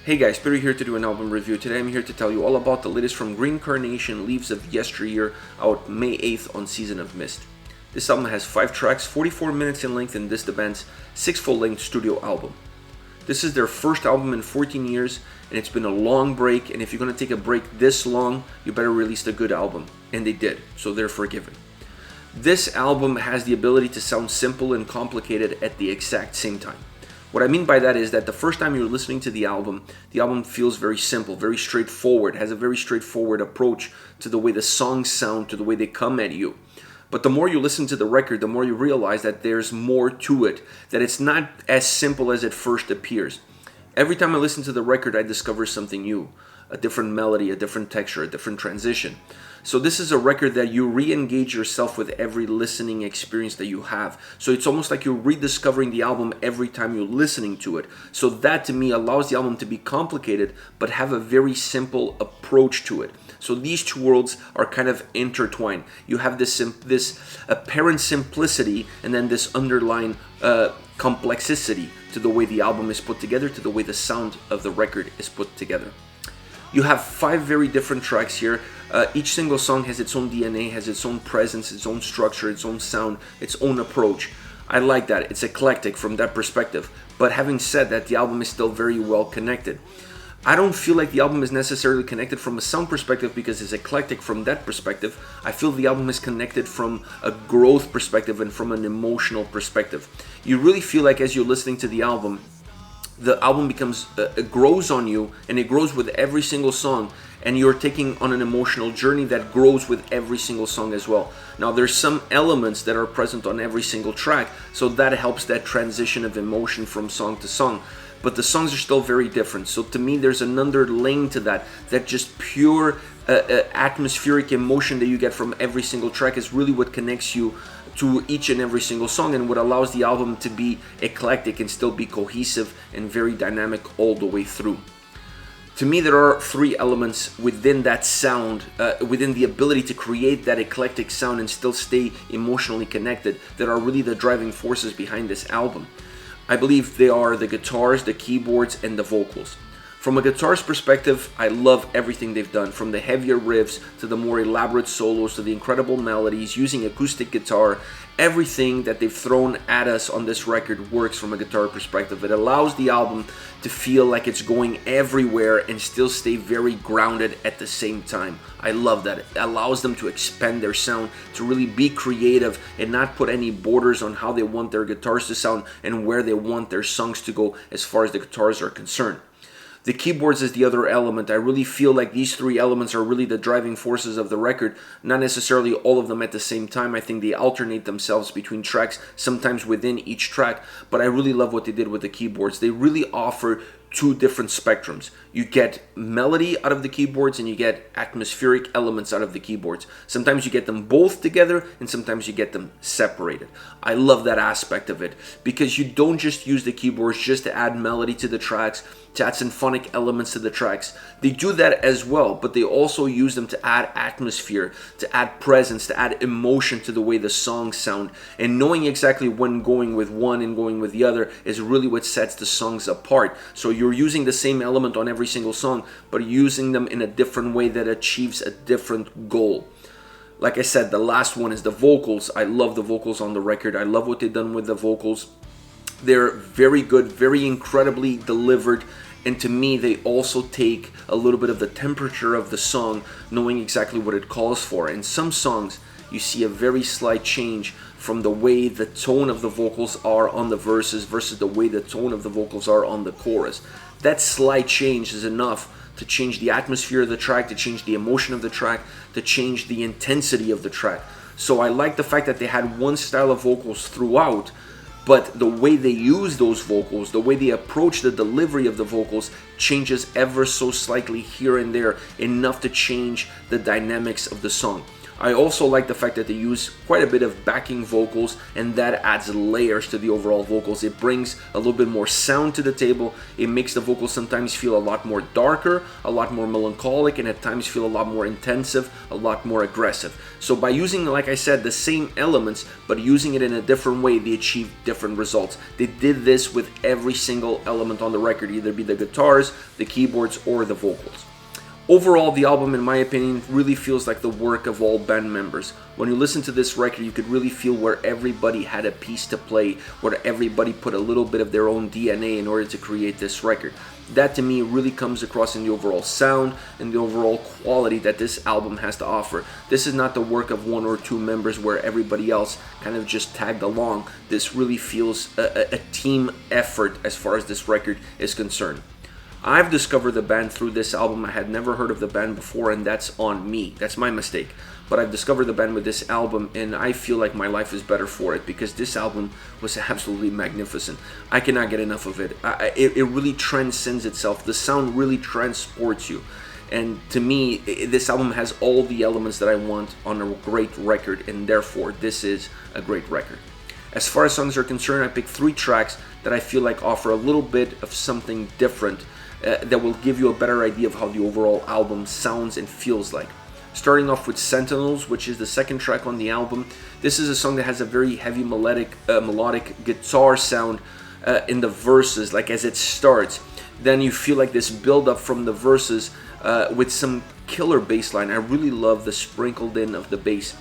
Hey guys, Peter here to do an album review. Today I'm here to tell you all about the latest from Green Carnation, Leaves of Yesteryear, out May 8th on Season of Mist. This album has 5 tracks, 44 minutes in length, and this the band's 6th full-length studio album. This is their first album in 14 years, and it's been a long break, and if you're going to take a break this long, you better release a good album. And they did, so they're forgiven. This album has the ability to sound simple and complicated at the exact same time. What I mean by that is that the first time you're listening to the album feels very simple, very straightforward, has a very straightforward approach to the way the songs sound, to the way they come at you. But the more you listen to the record, the more you realize that there's more to it, that it's not as simple as it first appears. Every time I listen to the record, I discover something new, a different melody, a different texture, a different transition. So this is a record that you re-engage yourself with every listening experience that you have. So it's almost like you're rediscovering the album every time you're listening to it. So that to me allows the album to be complicated but have a very simple approach to it. So these two worlds are kind of intertwined. You have this apparent simplicity and then this underlying complexity to the way the album is put together, to the way the sound of the record is put together. You have 5 very different tracks here. Each single song has its own DNA, has its own presence, its own structure, its own sound, its own approach. I like that. It's eclectic from that perspective. But having said that, the album is still very well connected. I don't feel like the album is necessarily connected from a sound perspective because it's eclectic from that perspective. I feel the album is connected from a growth perspective and from an emotional perspective. You really feel like as you're listening to the album becomes it grows on you, and it grows with every single song, and you're taking on an emotional journey that grows with every single song as well. Now there's some elements that are present on every single track, so that helps that transition of emotion from song to song, but the songs are still very different. So to me there's another lane to that just pure atmospheric emotion that you get from every single track is really what connects you to each and every single song, and what allows the album to be eclectic and still be cohesive and very dynamic all the way through. To me, there are 3 elements within that sound, within the ability to create that eclectic sound and still stay emotionally connected, that are really the driving forces behind this album. I believe they are the guitars, the keyboards, and the vocals. From a guitar's perspective, I love everything they've done, from the heavier riffs to the more elaborate solos to the incredible melodies, using acoustic guitar. Everything that they've thrown at us on this record works from a guitar perspective. It allows the album to feel like it's going everywhere and still stay very grounded at the same time. I love that. It allows them to expand their sound, to really be creative and not put any borders on how they want their guitars to sound and where they want their songs to go as far as the guitars are concerned. The keyboards is the other element. I really feel like these 3 elements are really the driving forces of the record, not necessarily all of them at the same time. I think they alternate themselves between tracks, sometimes within each track, but I really love what they did with the keyboards. They really offer 2 different spectrums. You get melody out of the keyboards and you get atmospheric elements out of the keyboards. Sometimes you get them both together and sometimes you get them separated. I love that aspect of it because you don't just use the keyboards just to add melody to the tracks, to add symphonic elements to the tracks. They do that as well, but they also use them to add atmosphere, to add presence, to add emotion to the way the songs sound. And knowing exactly when going with one and going with the other is really what sets the songs apart. So you're using the same element on every single song, but using them in a different way that achieves a different goal. Like I said, the last one is the vocals. I love the vocals on the record. I love what they've done with the vocals. They're very good, very incredibly delivered, and to me they also take a little bit of the temperature of the song, knowing exactly what it calls for. In some songs you see a very slight change from the way the tone of the vocals are on the verses versus the way the tone of the vocals are on the chorus. That slight change is enough to change the atmosphere of the track, to change the emotion of the track, to change the intensity of the track. So I like the fact that they had one style of vocals throughout, but the way they use those vocals, the way they approach the delivery of the vocals changes ever so slightly here and there, enough to change the dynamics of the song. I also like the fact that they use quite a bit of backing vocals, and that adds layers to the overall vocals. It brings a little bit more sound to the table. It makes the vocals sometimes feel a lot more darker, a lot more melancholic, and at times feel a lot more intensive, a lot more aggressive. So by using, like I said, the same elements, but using it in a different way, they achieve different results. They did this with every single element on the record, either be the guitars, the keyboards, or the vocals. Overall, the album, in my opinion, really feels like the work of all band members. When you listen to this record, you could really feel where everybody had a piece to play, where everybody put a little bit of their own DNA in order to create this record. That, to me, really comes across in the overall sound and the overall quality that this album has to offer. This is not the work of one or two members where everybody else kind of just tagged along. This really feels a team effort as far as this record is concerned. I've discovered the band through this album. I had never heard of the band before, and that's on me. That's my mistake. But I've discovered the band with this album, and I feel like my life is better for it, because this album was absolutely magnificent. I cannot get enough of it. It really transcends itself. The sound really transports you. And to me, this album has all the elements that I want on a great record, and therefore, this is a great record. As far as songs are concerned, I picked 3 tracks that I feel like offer a little bit of something different that will give you a better idea of how the overall album sounds and feels like. Starting off with Sentinels, which is the second track on the album. This is a song that has a very heavy melodic guitar sound in the verses, like as it starts. Then you feel like this build up from the verses with some killer bass line. I really love the sprinkled in of the bass.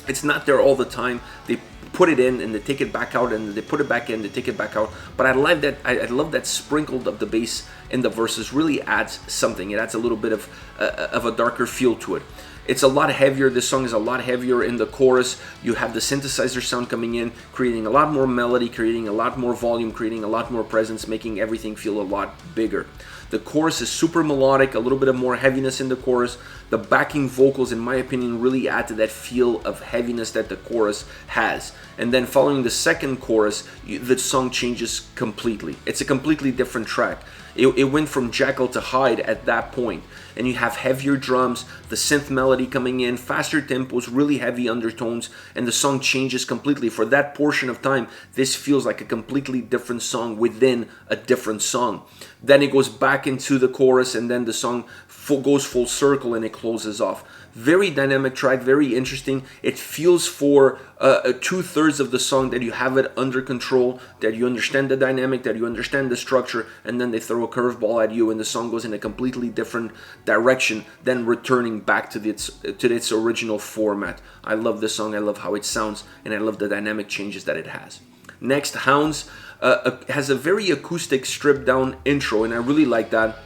It's not there all the time. They put it in and they take it back out, and they put it back in, they take it back out. But I like that. I love that sprinkled of the bass in the verses. Really adds something. It adds a little bit of a darker feel to it. It's a lot heavier. This song is a lot heavier in the chorus. You have the synthesizer sound coming in, creating a lot more melody, creating a lot more volume, creating a lot more presence, making everything feel a lot bigger. The chorus is super melodic, a little bit of more heaviness in the chorus. The backing vocals, in my opinion, really add to that feel of heaviness that the chorus has. And then following the second chorus, the song changes completely. It's a completely different track. It went from Jackal to Hyde at that point. And you have heavier drums, the synth melody coming in, faster tempos, really heavy undertones, and the song changes completely. For that portion of time, this feels like a completely different song within a different song. Then it goes back into the chorus, and then the song goes full circle and it closes off. Very dynamic track, very interesting. It feels for 2/3 of the song that you have it under control, that you understand the dynamic, that you understand the structure, and then they throw a curveball at you and the song goes in a completely different direction, then returning back to its original format. I love this song, I love how it sounds, and I love the dynamic changes that it has. Next, Hounds has a very acoustic, stripped down intro, and I really like that.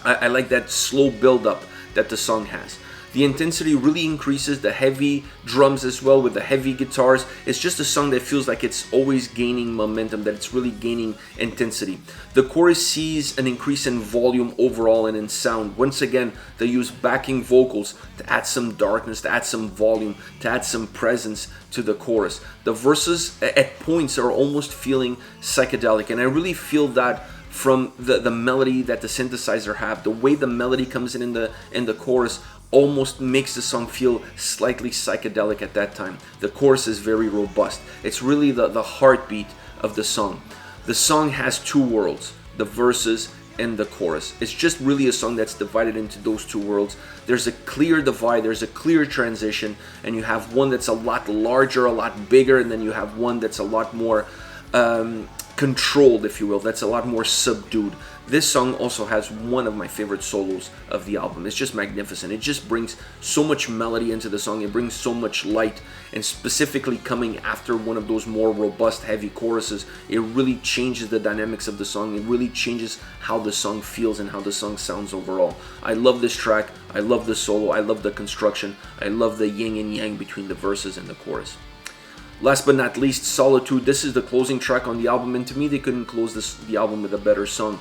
I like that slow build up that the song has. The intensity really increases, the heavy drums as well with the heavy guitars. It's just a song that feels like it's always gaining momentum, that it's really gaining intensity. The chorus sees an increase in volume overall and in sound. Once again, they use backing vocals to add some darkness, to add some volume, to add some presence to the chorus. The verses at points are almost feeling psychedelic, and I really feel that from the melody that the synthesizer have. The way the melody comes in the chorus almost makes the song feel slightly psychedelic at that time. The chorus is very robust. It's really the heartbeat of the song. The song has 2 worlds, the verses and the chorus. It's just really a song that's divided into those 2 worlds. There's a clear divide, there's a clear transition, and you have one that's a lot larger, a lot bigger, and then you have one that's a lot more controlled, if you will, that's a lot more subdued. This song also has one of my favorite solos of the album. It's just magnificent. It just brings so much melody into the song. It brings so much light, and specifically coming after one of those more robust, heavy choruses, it really changes the dynamics of the song. It really changes how the song feels and how the song sounds overall. I love this track. I love the solo. I love the construction. I love the yin and yang between the verses and the chorus. Last but not least, Solitude. This is the closing track on the album, and to me, they couldn't close the album with a better song.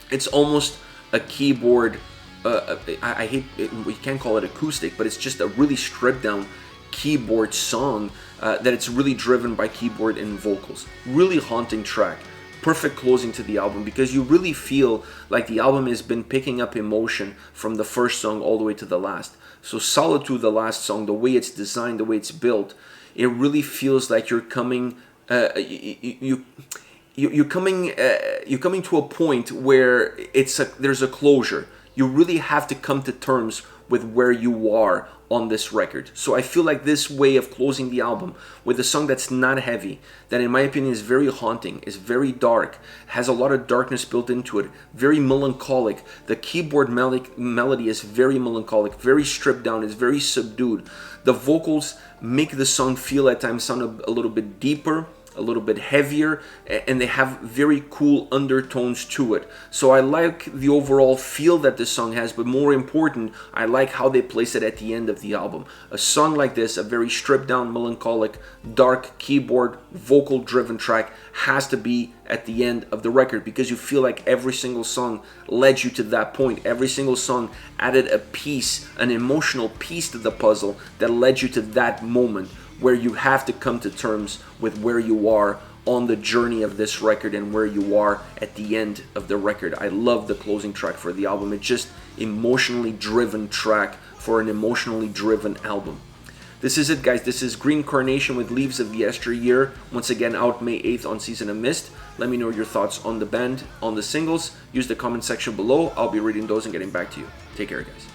It's almost a keyboard, I hate it, we can't call it acoustic, but it's just a really stripped down keyboard song that it's really driven by keyboard and vocals. Really haunting track. perfect closing to the album, because you really feel like the album has been picking up emotion from the first song all the way to the last. So Solitude, the last song, the way it's designed, the way it's built, it really feels like you're coming you're coming to a point where there's a closure. You really have to come to terms with where you are on this record. So I feel like this way of closing the album with a song that's not heavy, that in my opinion is very haunting, is very dark, has a lot of darkness built into it, very melancholic. The keyboard melody is very melancholic, very stripped down, it's very subdued. The vocals make the song feel at times sound a little bit deeper, a little bit heavier, and they have very cool undertones to it. So I like the overall feel that this song has, but more important, I like how they place it at the end of the album. A song like this, a very stripped down, melancholic, dark keyboard, vocal driven track, has to be at the end of the record, because you feel like every single song led you to that point. Every single song added a piece, an emotional piece to the puzzle that led you to that moment where you have to come to terms with where you are on the journey of this record and where you are at the end of the record. I love the closing track for the album. It's just emotionally driven track for an emotionally driven album. This is it, guys. This is Green Carnation with Leaves of Yesteryear. Once again, out May 8th on Season of Mist. Let me know your thoughts on the band, on the singles. Use the comment section below. I'll be reading those and getting back to you. Take care, guys.